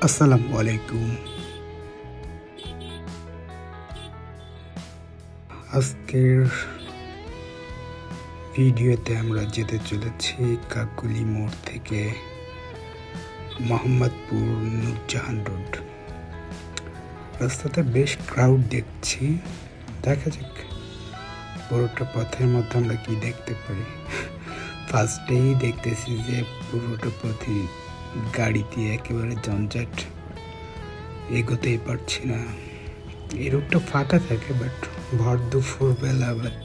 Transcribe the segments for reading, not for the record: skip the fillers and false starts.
আসসালামু আলাইকুম। আজকের ভিডিওতে আমরা যেতে চলেছি কাকগুলি মোড় থেকে মোহাম্মদপুর নূরজাহান রোড। রাস্তাতে বেশ ক্রাউড দেখছি, দেখা যাক পুরোটা পথের মধ্যে আমরা কি দেখতে পারি। ফার্স্টেই দেখতেছি যে পুরোটা পথে গাড়ি দিয়ে একেবারে জঞ্জাট, এগোতেই পারছি না। এই রোডটা ফাঁকা থাকে, বাট ভর দুপুর বেলা বাট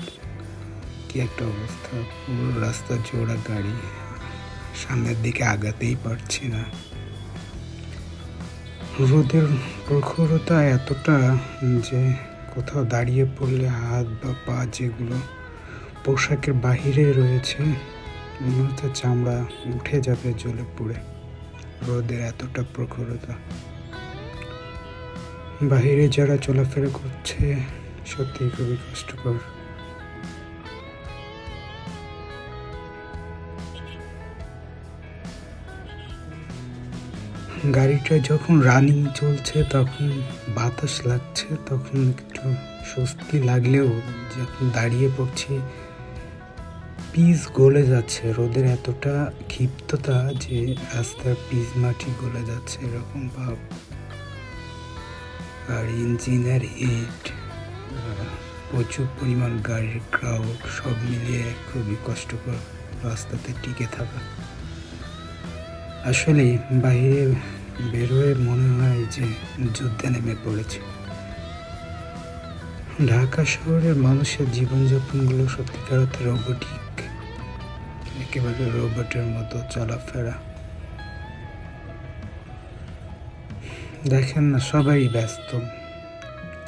কি একটা অবস্থা, পুরো রাস্তা জোড়া গাড়ি, সামনের দিকে আগাতেই পারছি না। রোদের প্রখরতা এতটা যে কোথাও দাঁড়িয়ে পড়লে হাত বা পা যেগুলো পোশাকের বাহিরে রয়েছে মনে হচ্ছে চামড়া উঠে যাবে জ্বলে পুড়ে। রোদের এতটা প্রখরতা, বাহিরে যারা চলাফেরা করছে সত্যি খুবই কষ্টকর। গাড়িটা যখন রানিং চলছে তখন বাতাস লাগছে, তখন একটু স্বস্তি লাগলেও যখন দাঁড়িয়ে পড়ছি পিচ গলে যাচ্ছে। রোদের এতটা ক্ষিপ্ততা যে রাস্তার পিচ মাটি গলে যাচ্ছে এরকম ভাব। আর ইঞ্জিনের হিট, প্রচুর পরিমাণ গাড়ির ক্রাউড, সব মিলিয়ে খুবই কষ্টকর রাস্তাতে টিকে থাকা। আসলে বাইরে বেরোয় মনে হয় যে যুদ্ধে নেমে পড়েছে। ঢাকা শহরের মানুষের জীবনযাপনগুলো সত্যিকার অর্থে রোবটিক, একেবারে রোবটের মতো চলাফেরা। দেখেন না, সবাই ব্যস্ত,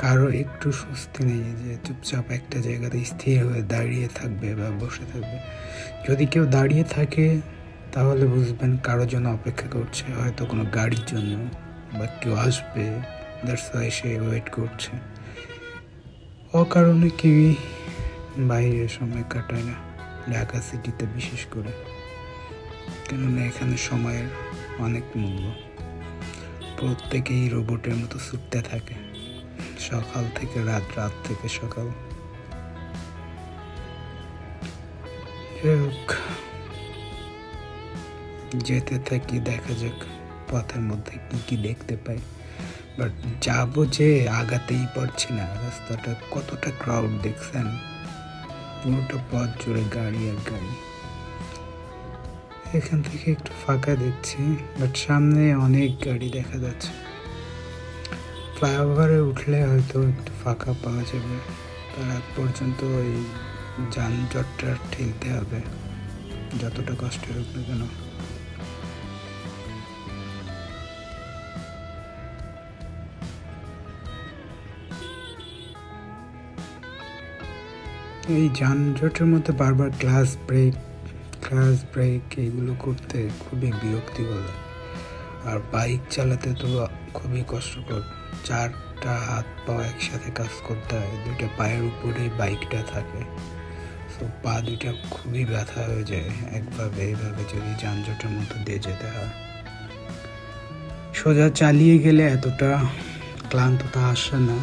কারো একটু স্বস্তি নেই যে চুপচাপ একটা জায়গাতে স্থির হয়ে দাঁড়িয়ে থাকবে বা বসে থাকবে। যদি কেউ দাঁড়িয়ে থাকে তাহলে বুঝবেন কারোর জন্য অপেক্ষা করছে, হয়তো কোনো গাড়ির জন্য বা কেউ আসবে, দ্যাটস ওয়াই সে ওয়েট করছে। অকারণে কেউই বাইরে সময় কাটায় না, ঢাকা সিটিতে বিশেষ করে, কেননা এখানে সময়ের অনেক মূল্য। প্রত্যেকেই রোবটের মতো ছুটতে থাকে, সকাল থেকে রাত, রাত থেকে সকাল। যেতে থাকি, দেখা যাক পথের মধ্যে কি কি দেখতে পাই। বাট যাবো যে আগাতেই পারছি না। রাস্তাটা কতটা ক্রাউড দেখছেন, পুরোটা পথ জুড়ে গাড়ি আর গাড়ি। এখান থেকে একটু ফাঁকা দেখছি, বাট সামনে অনেক গাড়ি দেখা যাচ্ছে। ফ্লাইওভারে উঠলে হয়তো একটু ফাঁকা পাওয়া যাবে, তার আগ পর্যন্ত এই যানজটটা ঠেলতে হবে যতটা কষ্ট হোক না কেন। এই যানজটের মধ্যে বারবার ক্লাস ব্রেক এইগুলো করতে খুবই বিরক্তিকর। আর বাইক চালাতে তো খুবই কষ্টকর, চারটা হাত পা একসাথে কাজ করতে হয়, দুইটা পায়ের উপরেই বাইকটা থাকে, তো পা দুইটা খুবই ব্যথা হয়ে যায় এইভাবে যদি যানজটের মধ্যে দিয়ে যেতে হয়। সোজা চালিয়ে গেলে এতটা ক্লান্ততা আসে না,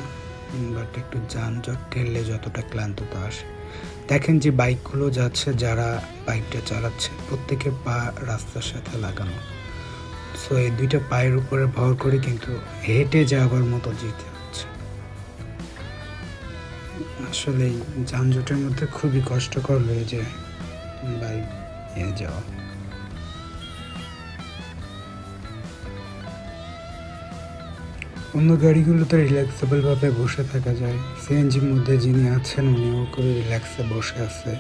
বাট একটু যানজট ঠেললে যতটা ক্লান্ততা আসে। দেখেন যে বাইকগুলো যাচ্ছে, যারা বাইকটা চালাচ্ছে প্রত্যেকের পা রাস্তার সাথে লাগানো, সো এই দুইটা পায়ের উপরে ভর করে কিন্তু হেঁটে যাওয়ার মতো যেতে হচ্ছে। আসলে যানজটের মধ্যে খুবই কষ্টকর হয়ে যায় বাইক নিয়ে যাওয়া। অন্য গাড়িগুলোতে রিল্যাক্সেবল ভাবে বসে থাকা যায়, সিএনজির মধ্যে যিনি আছেন উনিও করে রিল্যাক্সে বসে আছে,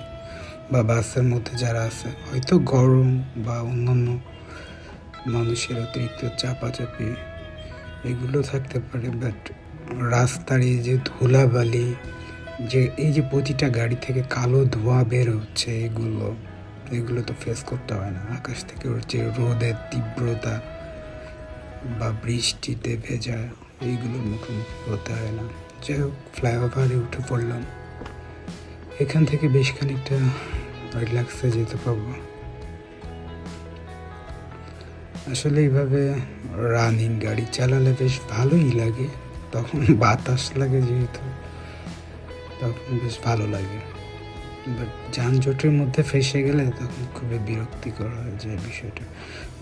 বা বাসের মধ্যে যারা আছে হয়তো গরম বা অন্যান্য মানুষের অতিরিক্ত চাপাচাপি এগুলো থাকতে পারে, বাট রাস্তার এই যে ধুলাবালি, যে এই যে প্রতিটা গাড়ি থেকে কালো ধোঁয়া বের হচ্ছে, এগুলো তো ফেস করতে হয় না। আকাশ থেকে যে রোদের তীব্রতা বা বৃষ্টিতে ভেজা, এইগুলোর মুখোমুখি হতে হয় না। যাই হোক, ফ্লাইওভারে উঠে পড়লাম, এখান থেকে বেশ খানিকটা রিল্যাক্সে যেতে পারবো। আসলে এইভাবে রানিং গাড়ি চালালে বেশ ভালোই লাগে, তখন বাতাস লাগে যেহেতু, তখন বেশ ভালো লাগে। বাট যানজটের মধ্যে ফেসে গেলে তখন খুবই বিরক্তিকর হয়ে যায় বিষয়টা।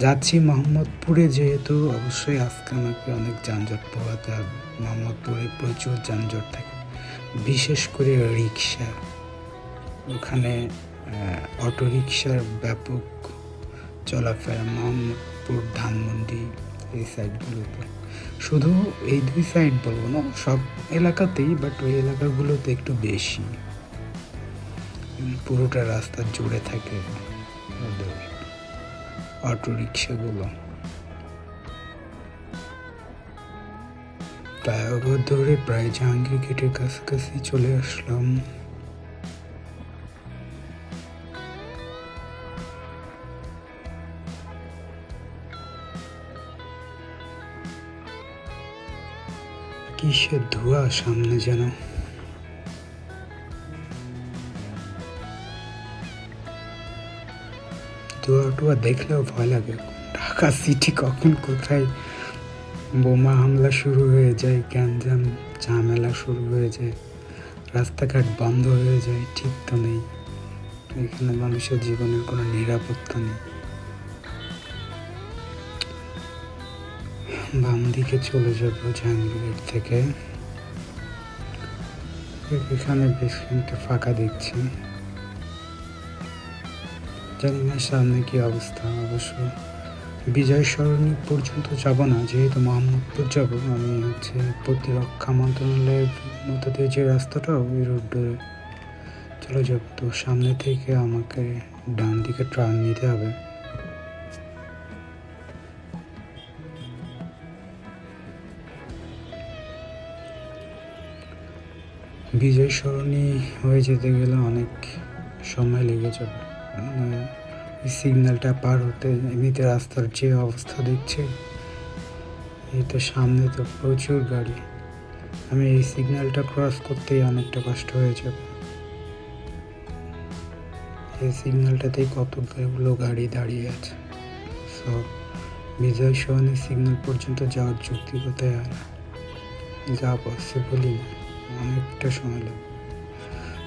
যাচ্ছি মোহাম্মদপুরে, যেহেতু অবশ্যই আজকে আমাকে অনেক যানজট পোহাতে হবে। মোহাম্মদপুরে প্রচুর যানজট থাকে, বিশেষ করে রিক্সা। ওখানে অটো রিক্সার ব্যাপক চলাফেরা মোহাম্মদপুর, ধানমন্ডি এই সাইডগুলোতে। শুধু এই দুই সাইড বলবো না, সব এলাকাতেই, বাট ওই এলাকাগুলোতে একটু বেশি। পুরোটা রাস্তা জুড়ে থাকে ওদের অটো রিক্সাগুলো। তাই আবার ধরে প্রায় জাহাঙ্গীর গেটের কাছাকাছি চলে আসলাম। কিসের ধোঁয়া সামনে যেন, ধোঁয়া টোয়া দেখলেও ভয় লাগে। ঢাকা সিটি কখন কোথায় বোমা হামলা শুরু হয়ে যায়, গ্যাঞ্জাম ঝামেলা শুরু হয়ে যায়, রাস্তাঘাট বন্ধ হয়ে যায়, ঠিক তো নেই। এখানে মানুষের জীবনের কোনো নিরাপত্তা নেই। বাম দিকে চলে যাব জাহাঙ্গীর থেকে। এখানে বেশ খানিকটা ফাঁকা দেখছি, জানি না সামনে কি অবস্থা। অবশ্য বিজয় সরণি পর্যন্ত যাব না, যেহেতু মোহাম্মদপুর যাব। আমি প্রতিরক্ষা মন্ত্রণালয়ের মধ্যে দিয়ে যে রাস্তাটা, ওই রোড ধরে চলে যাব। তো সামনে থেকে আমাকে ডান দিকে টার্ন নিতে হবে। বিজয় সরণি হয়ে যেতে গেলে অনেক সময় লেগে যাবে। এই সিগন্যালটা পার হতে এমনিতে রাস্তার যে অবস্থা দেখছে, এই তো সামনে তো প্রচুর গাড়ি। আমি এই সিগন্যালটা ক্রস করতেই অনেকটা কষ্ট হয়ে যাবে। এই সিগন্যালটাতেই কতগুলো গাড়ি দাঁড়িয়ে আছে। সো বিজয় সরণি সিগন্যাল পর্যন্ত যাওয়ার যৌক্তিকতায় আর যা পসিবলই না, অনেকটা সময় লাগবে।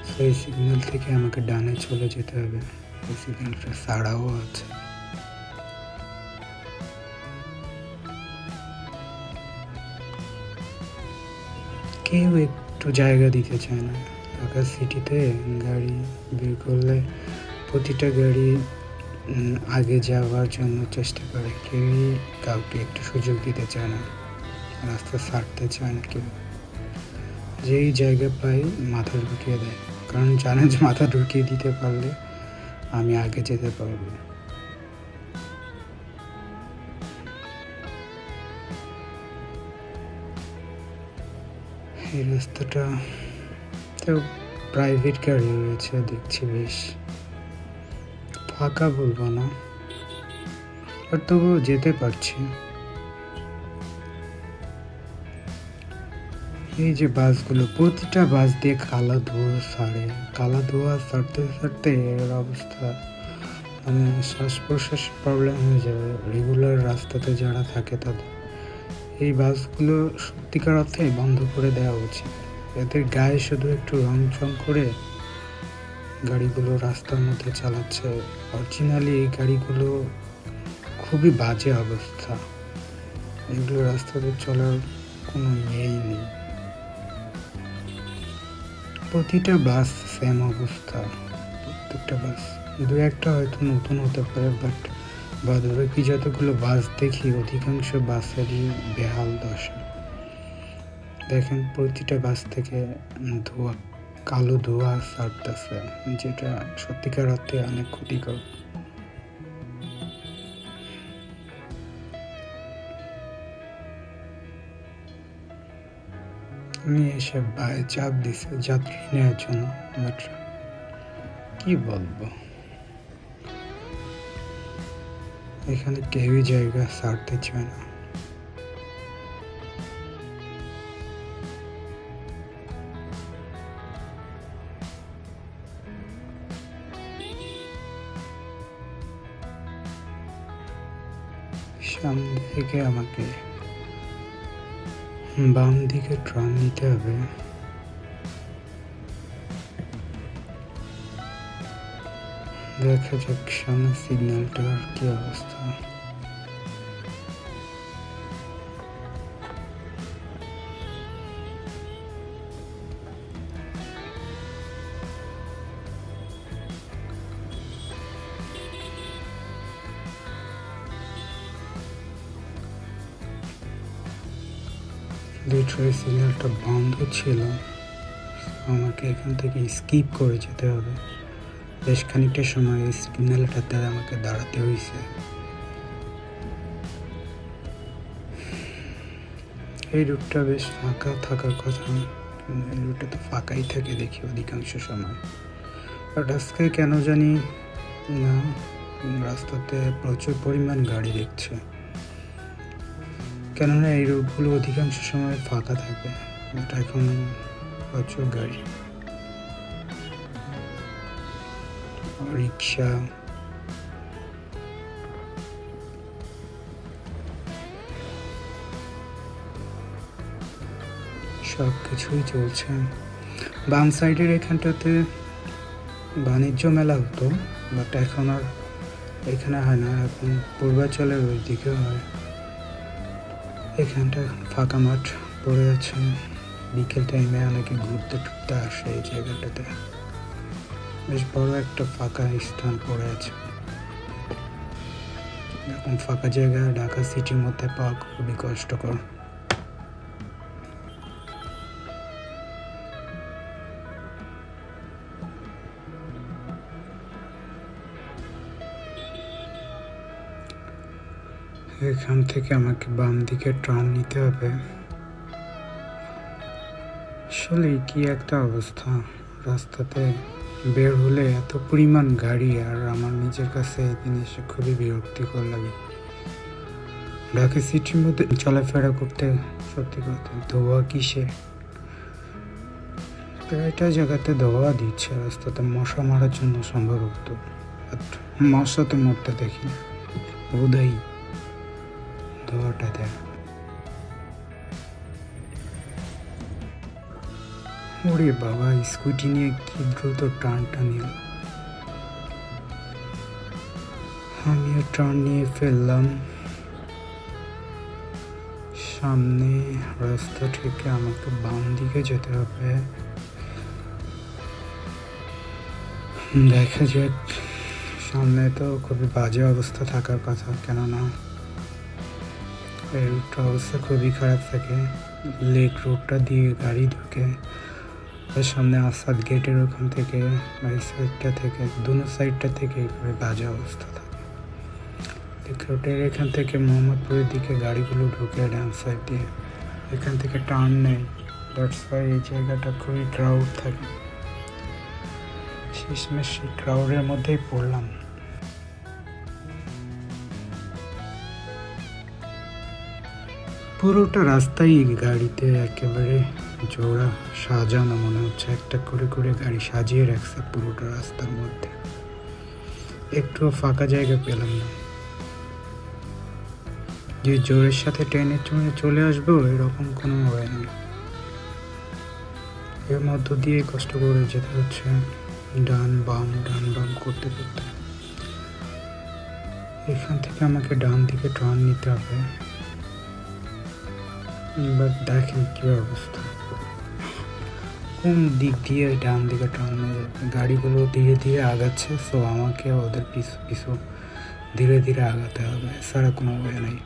সো এই সিগন্যাল থেকে আমাকে ডানে চলে যেতে হবে। এই সিগন্যালটা ছাড়াও আছে। কেউ একটু জায়গা দিতে চায় না। ঢাকা সিটিতে গাড়ি বের করলে প্রতিটা গাড়ি আগে যাওয়ার জন্য চেষ্টা করে, কেউই কাউকে একটু সুযোগ দিতে চায় না, রাস্তা ছাড়তে চায় না কেউ। যেই জায়গা পাই মাথা ঢুকিয়ে দেয়, কারণ জানে যে মাথা ঢুকিয়ে দিতে পারলে আমি আগে যেতে পারবো। এই রাস্তাটা তো প্রাইভেট গাড়ি রয়েছে দেখছি, বেশ ফাঁকা বলবো না, আর তবুও যেতে পারছি। এই যে বাসগুলো, প্রতিটা বাস দিয়ে কালা ধোঁয়া ছাড়ে, কালা ধোঁয়া ছাড়তে ছাড়তে এর অবস্থা মানে শ্বাস প্রশ্বাসের প্রবলেম হয়ে যাবে রেগুলার রাস্তাতে যারা থাকে তাদের। এই বাসগুলো সত্যিকার অর্থে বন্ধ করে দেওয়া উচিত। এদের গায়ে শুধু একটু রং চং করে গাড়িগুলো রাস্তার মধ্যে চালাচ্ছে। অরিজিনালি এই গাড়িগুলো খুবই বাজে অবস্থা, এগুলো রাস্তাতে চলার কোনো ইয়েই নেই। প্রতিটা বাস সেম অবস্থা, প্রত্যেকটা বাস। দু একটা হয়তো নতুন হতে পারে, বাট বাদবাকি যতগুলো বাস দেখি অধিকাংশ বাসেরই বেহাল দশা। দেখেন প্রতিটা বাস থেকে ধোঁয়া, কালো ধোঁয়া ছাড়তেছে, যেটা সত্যিকার অর্থে অনেক ক্ষতিকর। আমি এসব চাপ দিছে যাত্রী নেওয়ার জন্য, বাট কি বলবো, এখানে কেউই জায়গা ছাড়তে চায় না। সামনে থেকে আমাকে বাম দিকে টার্ন নিতে হবে। দেখা যাক সামনে সিগন্যালটার কি অবস্থা। লিটারালি সিগন্যালটা বন্ধ ছিল, আমাকে এখান থেকে স্কিপ করে যেতে হবে। বেশ খানিকটা সময় এই সিগন্যালটাতে আমাকে দাঁড়াতে হয়েছে। এই রুটটা বেশ ফাঁকা থাকার কথা, এই রুটটা তো ফাঁকাই থাকে দেখি অধিকাংশ সময়। বাট আজকে কেন জানি না, রাস্তাতে প্রচুর পরিমাণ গাড়ি দেখছে, কেননা এই রুটগুলো অধিকাংশ সময় ফাঁকা থাকে। বাট এখন প্রচুর গাড়ি, রিক্সা, সব কিছুই চলছে। বাম সাইডের এখানটাতে বাণিজ্য মেলা হতো, বাট এখন আর এখানে হয় না, এখন পূর্বাঞ্চলের ওই দিকে হয়। এখানটা ফাঁকা মাঠ পড়ে আছে, বিকেল টাইমে অনেকে ঘুরতে টুরতে আসে এই জায়গাটাতে। বেশ বড় একটা ফাঁকা স্থান পড়ে আছে। এরকম ফাঁকা জায়গা ঢাকা সিটির মধ্যে পাওয়া খুবই কষ্টকর। এখান থেকে আমাকে বাম দিকে টার্ন নিতে হবে। আসলে কি একটা অবস্থা, রাস্তাতে বের হলে এত পরিমাণ গাড়ি, আর আমার নিজের কাছে এই জিনিসটা খুবই বিরক্তিকর লাগে। ঢাকা সিটির মধ্যে চলাফেরা করতে সত্যি কথা ধোয়া কিসে, প্রায়টা জায়গাতে ধোয়া দিচ্ছে রাস্তাতে মশা মারার জন্য সম্ভবত। মশা তো মরতে দেখি না, বোধহয় ধোয়াটা দেয়। ওরে বাবা, স্কুটি নিয়ে কি দ্রুত টার্নটা নিল। আমিও টার্ন নিয়ে ফেললাম। সামনে রাস্তা থেকে আমাকে বাম দিকে যেতে হবে। দেখা যাক, সামনে তো খুবই বাজে অবস্থা থাকার কথা, কেননা এই রুটটা অবস্থা খুবই খারাপ থাকে। লেক রোডটা দিয়ে গাড়ি ঢুকে, আর সামনে আসাদ গেটের ওখান থেকে এই সাইডটা থেকে দুনো সাইডটা থেকে খুবই বাজে অবস্থা থাকে। লেক রোডের এখান থেকে মোহাম্মদপুরের দিকে গাড়িগুলো ঢুকে ডান সাইড দিয়ে, এখান থেকে টার্ন নেই। দ্যাটস ওয়াই এই জায়গাটা খুবই ক্রাউড থাকে। শেষমেশ সেই ক্রাউডের মধ্যেই পড়লাম। পুরোটা রাস্তাই গাড়িতে একেবারে জোড়া সাজানো, মনে হচ্ছে একটা করে করে গাড়ি সাজিয়ে রাখছে পুরোটা রাস্তার মধ্যে। একটুও ফাঁকা জায়গা পেলাম না, যে জোরের সাথে ট্রেনের জন্য চলে আসবো এরকম কোনো হয় না। এর মধ্য দিয়ে কষ্ট করে যেতে হচ্ছে, ডান বাম করতে করতে। এখান থেকে আমাকে ডান দিকে টার্ন নিতে হবে। এবার দেখেন কি অবস্থা, কোন দিক দিয়ে ডান দিকে টার্ন নিয়ে যাবে। গাড়িগুলো ধীরে ধীরে আগাচ্ছে, সো আমাকে ওদের পিছু পিছু ধীরে ধীরে আগাতে হবে, এছাড়া কোনো ওয়ে নেই।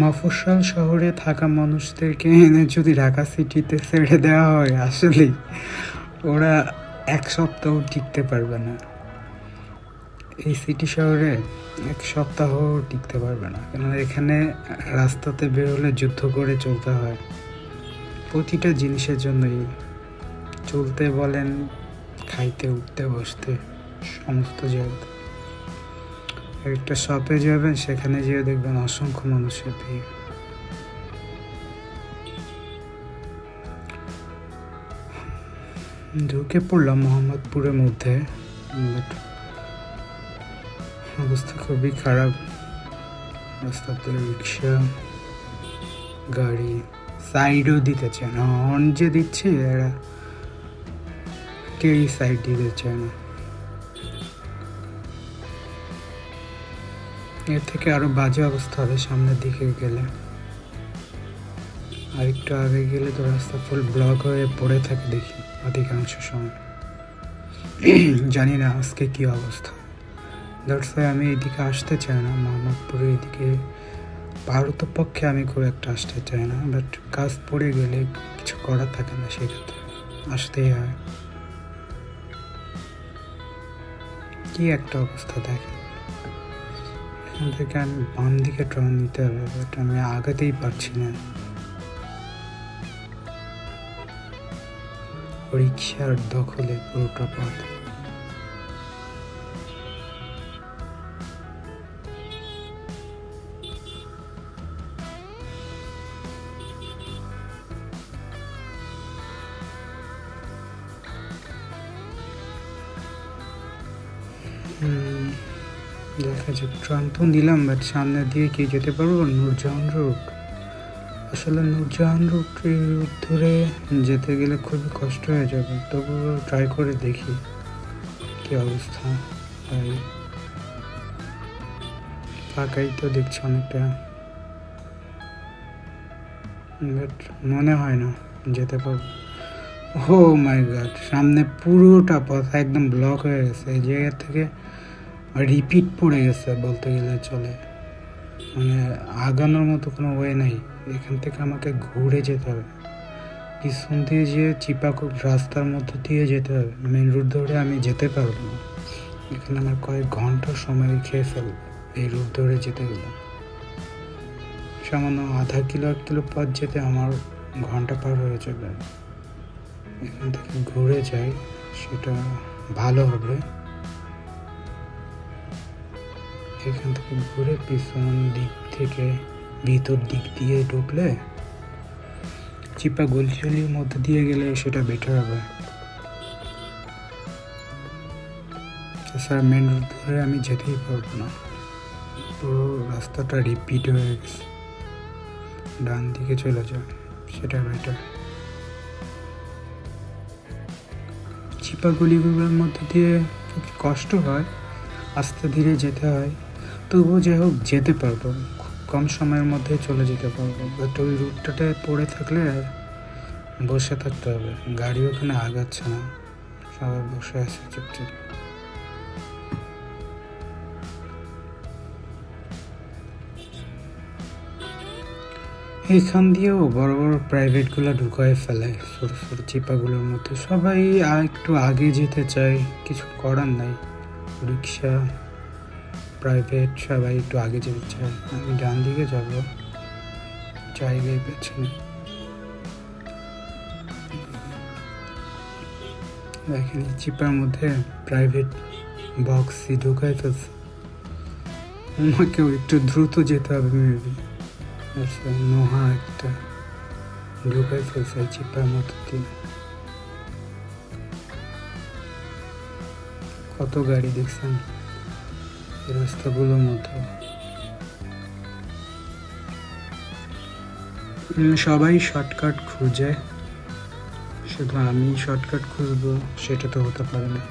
মফস্বল শহরে থাকা মানুষদেরকে এনে যদি ঢাকা সিটিতে ছেড়ে দেওয়া হয়, আসলেই ওরা এক সপ্তাহ টিকতে পারবে না। এই সিটি শহরে এক সপ্তাহ টিকতে পারবে না, কেননা এখানে রাস্তাতে বেরোলে যুদ্ধ করে চলতে হয়। প্রতিটা জিনিসের জন্যই, চলতে বলেন, খাইতে উঠতে বসতে, সমস্ত জায়গাতে। একটা শপে যাবেন, সেখানে যেয়ে দেখবেন অসংখ্য মানুষের ভিড়। ঢুকে পড়লাম মোহাম্মদপুরের মধ্যে, বাট অবস্থা খুবই খারাপ। রাস্তাতে রিক্সা গাড়ি সাইডও দিতে চায় না, হর্ন যে দিচ্ছে এরা কেউই সাইড দিতে চায় না। এর থেকে আরো বাজে অবস্থা হবে সামনের দিকে গেলে। আর একটু আগে গেলে তো রাস্তা ফুল ব্লক হয়ে পড়ে থাকে দেখি অধিকাংশ সময়। জানি না আজকে কি অবস্থা। দ্যাটস ওয়াই আমি এদিকে আসতে চাই না, মোহাম্মদপুরে এদিকে ভারত পক্ষে আমি খুব একটা আসতে চাই না, বাট কাজ পড়ে গেলে কিছু করার থাকে না, সেক্ষেত্রে আসতেই হয়। কি একটা অবস্থা দেখেন, এখান থেকে আমি বাম দিকে টার্ন নিতে হবে, বাট আমি আগাতেই পারছি না। রিক্সার দখলে পুরোটা পথ। দেখা যাক, ট্রাম তো নিলাম, বাট সামনে দিয়ে কি যেতে পারবো? নূরজাহান রুট, আসলে নূরজাহান রুট ধরে যেতে গেলে খুবই কষ্ট হয়ে যাবে, তবুও ট্রাই করে দেখি কি অবস্থা। তাই ফাঁকাই তো দেখছি অনেকটা, বাট মনে হয় না যেতে পারবো। ও মাই গড, সামনে পুরোটা পথ একদম ব্লক হয়ে গেছে। এই জায়গা থেকে রিপিট পড়ে গেছে বলতে গেলে চলে, মানে আগানোর মতো কোনো ওয়ে নাই। এখান থেকে আমাকে ঘুরে যেতে হবে, পিছন দিয়ে যেয়ে চিপাকুপ রাস্তার মধ্য দিয়ে যেতে হবে। মেন রুট ধরে আমি যেতে পারবো না, এখানে আমার কয়েক ঘন্টা সময় খেয়ে ফেলবো এই রুট ধরে যেতে গেলে। সামান্য আধা কিলো 1 কিলো পথ যেতে আমার ঘন্টা পার হয়ে যাবে। এখান থেকে ঘুরে যাই সেটা ভালো হবে। এখান থেকে ঘুরে পিছন দিক থেকে ভিতর দিক দিয়ে ঢুকলে, চিপা গলির মধ্যে দিয়ে গেলে সেটা বেটার হবে। স্যার মেন রোড ধরে আমি যেতেই পারবো না, পুরো রাস্তাটা রিপিট হয়ে গেছে। ডান দিকে চলে যায় সেটা বেটার। চিপা গলিগুলোর মধ্যে দিয়ে কষ্ট হয়, আস্তে ধীরে যেতে হয়, তবুও যাই হোক যেতে পারবো, খুব কম সময়ের মধ্যে চলে যেতে পারবো। বাট ওই রুটটাতে পড়ে থাকলে বসে থাকতে হবে, গাড়ি ওখানে আগাচ্ছে না, সবাই বসে আছে চুপচাপ। এখান দিয়েও বড় বড় প্রাইভেটগুলো ঢুকায় ফেলে ছোটো ছোটো চিপাগুলোর মধ্যে। সবাই একটু আগে যেতে চায়, কিছু করার নাই। রিক্সা প্রাইভেট সবাই একটু আগে যেতে চায়। আমি ডান দিকে যাব, জায়গায় পেছনে দেখেন চিপার মধ্যে প্রাইভেট বক্সই ঢুকায় ফেলছে। আমাকেও একটু দ্রুত যেতে হবে মেবি। আচ্ছা, নোহা একটা ঢুকাই ফেলছে চিপার মতো দিয়ে। কত গাড়ি দেখছেন এই রাস্তাগুলোর মধ্যে। সবাই শর্টকাট খুঁজে, শুধু আমি শর্টকাট খুঁজবো সেটা তো হতে পারে না।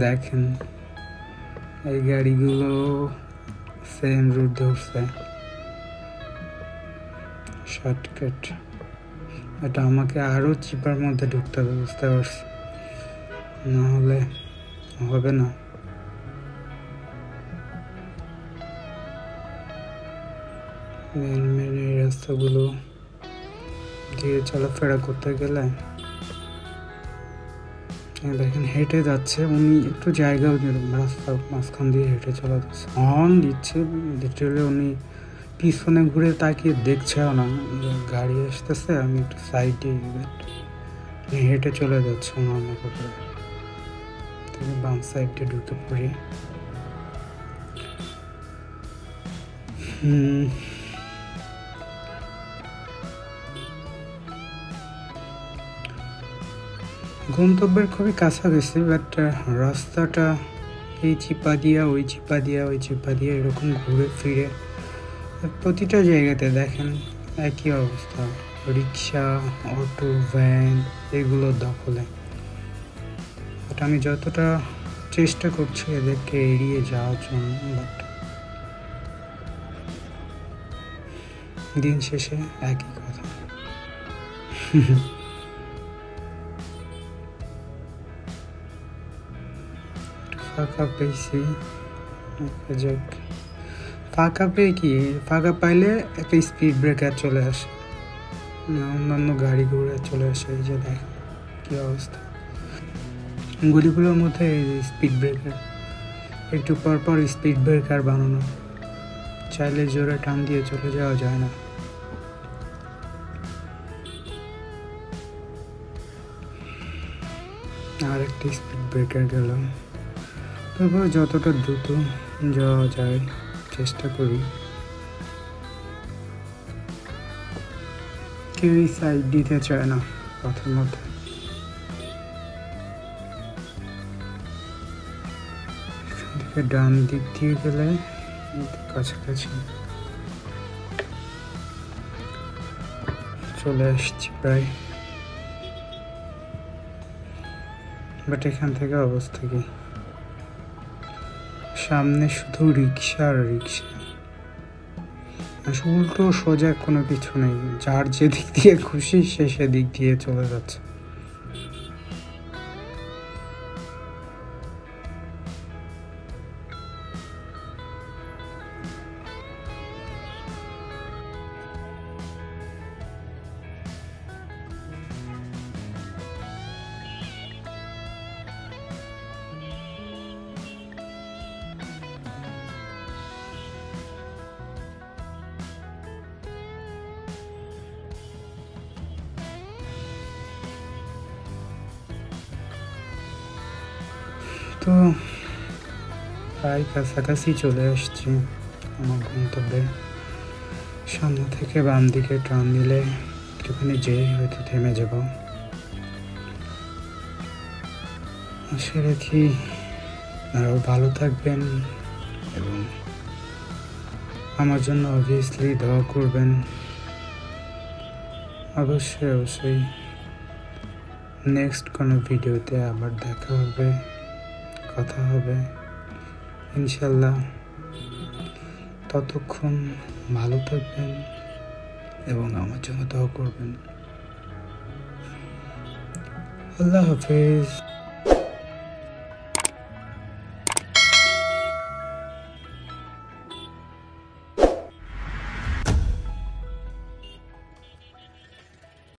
দেখেন এই গাড়িগুলো সেম রুট ধরছে, শর্টকাট। এটা আমাকে আরো চিপার মধ্যে ঢুকতে হবে, বুঝতে পারছি, নাহলে হবে না। মেন মেন এই রাস্তাগুলো দিয়ে চলাফেরা করতে গেলে দেখেন হেঁটে যাচ্ছে উনি, একটু জায়গা রাস্তার মাঝখান দিয়ে হেঁটে চলে যাচ্ছে, হর্ন দিচ্ছে লিটারালি। উনি পিছনে ঘুরে তাকিয়ে দেখছেও না গাড়ি আসতেছে, আমি একটু সাইডে হেঁটে চলে যাচ্ছে ওনার মতো করে। বাম সাইডে ঢুকে পড়ি। গন্তব্যের খুবই কাছাকাছি, বাট রাস্তাটা এই চিপা দিয়া ওই চিপা দিয়া ওই চিপা দিয়া এরকম ঘুরে ফিরে প্রতিটা জায়গাতে দেখেন একই অবস্থা, রিক্সা, অটো, ভ্যান এগুলো দখলে। বাট আমি যতটা চেষ্টা করছি এদেরকে এড়িয়ে যাওয়ার জন্য, বাট দিন শেষে একই কথা। ফাঁকা পেয়েছি, যাক ফাঁকা পেয়ে কি, ফাঁকা পাইলে একটা স্পিড ব্রেকার চলে আসে, অন্যান্য গাড়ি ঘোড়া চলে আসে। এই যে দেখ কি অবস্থা, গলিগুলোর মধ্যে স্পিড ব্রেকার, একটু পর পর স্পিড ব্রেকার বানানো, চাইলে জোরে টান দিয়ে চলে যাওয়া যায় না। আর একটা স্পিড ব্রেকার গেল, তারপর যতটা দ্রুত যাওয়া যায় চেষ্টা করি। কেউই সাইড দিতে চায় না পথের মধ্যে। এখান থেকে ডান দিক দিয়ে গেলে কাছাকাছি চলে আসছি প্রায়, বাট এখান থেকে অবস্থা কি, সামনে শুধু রিক্সা আর রিক্সা, উল্টো সোজা কোনো কিছু নেই, যার যেদিক দিয়ে খুশি সে সেদিক দিয়ে চলে যাচ্ছে। তো প্রায় কাছাকাছি চলে আসছি আমার গন্তব্যে। সামনে থেকে বাম দিকে টার্ন দিলে একটুখানি যেই হয়তো থেমে যাব। আশা রাখি আরও ভালো থাকবেন এবং আমার জন্য অবভিয়াসলি দোয়া করবেন। অবশ্যই অবশ্যই নেক্সট কোনো ভিডিওতে আবার দেখা হবে, কথা হবে ইনশাল্লাহ। ততক্ষণ ভালো থাকবেন এবং আমার জন্য দোয়া করবেন। আল্লাহ হাফেজ।